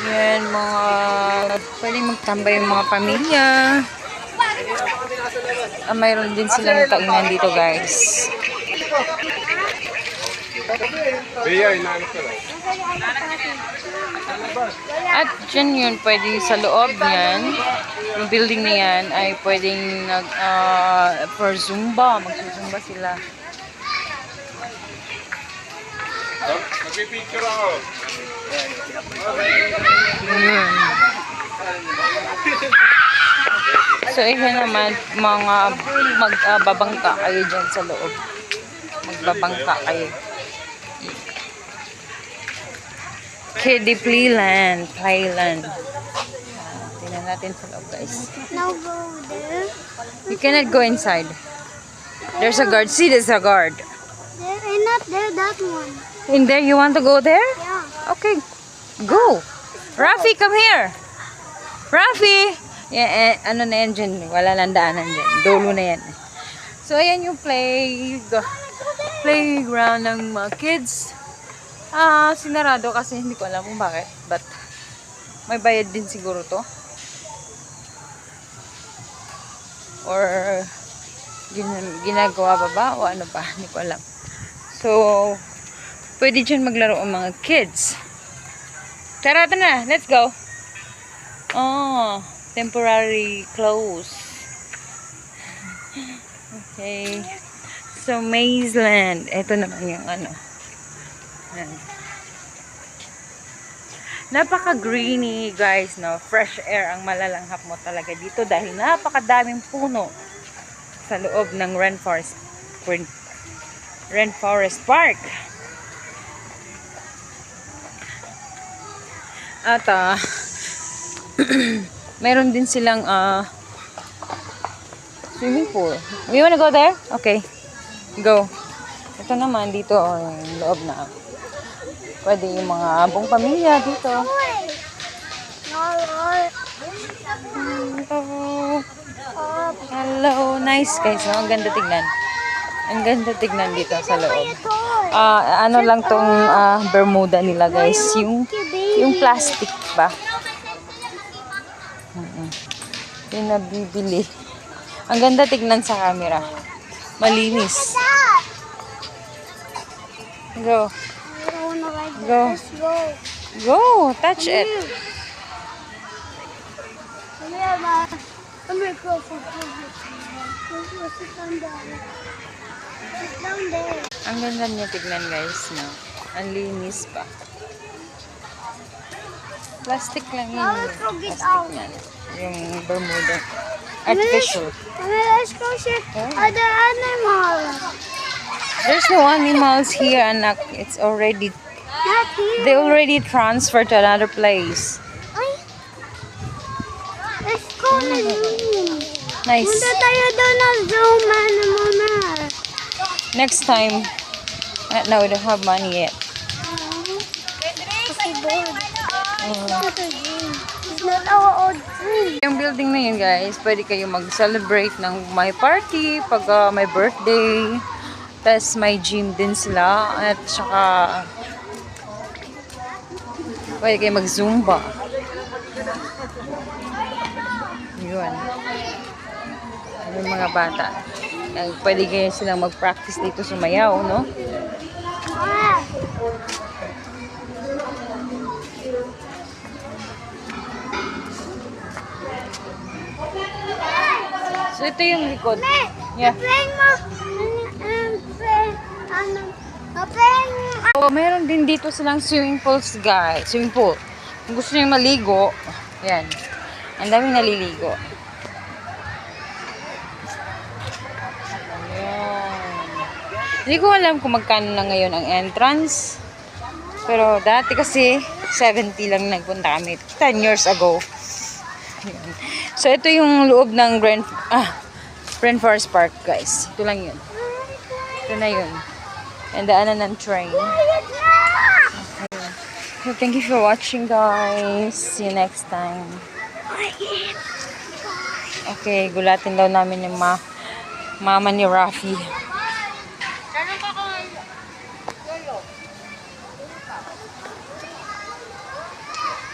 Yan, pwedeng magtambay yung mga pamilya. Mayroon din silang kainan dito, guys. At dyan yun, pwede sa loob niyan, yung building na yan, ay pwedeng for Zumba. Magsusumba sila. Magpipicture ako. So, yan naman, mga magbabangka kayo dyan sa loob. Magbabangka kayo. Kiddie Playland, Thailand. Tingnan natin sa loob, guys. Now go there. You cannot go inside. There's a guard. See, there's a guard. There and not there, that one. In there, you want to go there? Yeah. Okay, go. Rafi, come here. Rafi! Yeah, ano na yan dyan? Wala nang daanan dyan. Dolo na yan. So, ayan yung playground ng mga kids. Sinarado kasi hindi ko alam kung bakit. But, may bayad din siguro to. Or, ginagawa pa ba? O ano pa? Hindi ko alam. So, pwede dyan maglaro ang mga kids. Tara, ito na. Let's go. Oh, temporary close. Okay. So, Mazeland. Ito naman yung ano. Napaka-greeny, guys, no? Fresh air ang malalanghap mo talaga dito dahil napakadaming puno sa loob ng Rainforest Park. At meron din silang swimming pool. You wanna go there? Okay. Go. Ito naman dito yung loob na. Pwede yung mga buong pamilya dito. Hello. Nice, guys. No? Ang ganda tignan. Ang ganda tignan dito sa loob. Ano lang tong Bermuda nila, guys. Yung plastic ba? Yung nabibili. Ang ganda tignan sa camera. Malinis. Go. Go. Go. Touch it. Ang ganda niya tignan, guys. No? Ang linis pa. Plastic lang yun. Plastic yan. Yung Bermuda. Artificial. Let's go see other animals. There's no animals here, anak. It's already... Not here. They already transferred to another place. Let's go na zoom. Nice. Punta tayo doon na zoom. Ano muna? Next time. No, we don't have money yet. Kasi bored. It's not our old dream. Yung building na yun, guys, pwede kayo mag-celebrate ng may party pag may birthday. Tapos may gym din sila. At saka pwede kayo mag-zumba. Yun. Yung mga bata. Pwede kayo silang mag-practice dito sumayaw, no? So, ito yung likod. Yeah. So, meron din dito silang swimming pools, guys. Swimming pool. Kung gusto nyo maligo, yan. Ang daming naliligo. Ayan. Hindi ko alam kung magkano na ngayon ang entrance. Pero dati kasi, 70 lang nagpunta kami. 10 years ago. Ayan. So, ito yung loob ng Rainforest Park, guys. Ito lang yun. Ito na yun. And daanan ng train. Okay. So, thank you for watching, guys. See you next time. Okay, gulatin daw namin yung mama ni Rafi.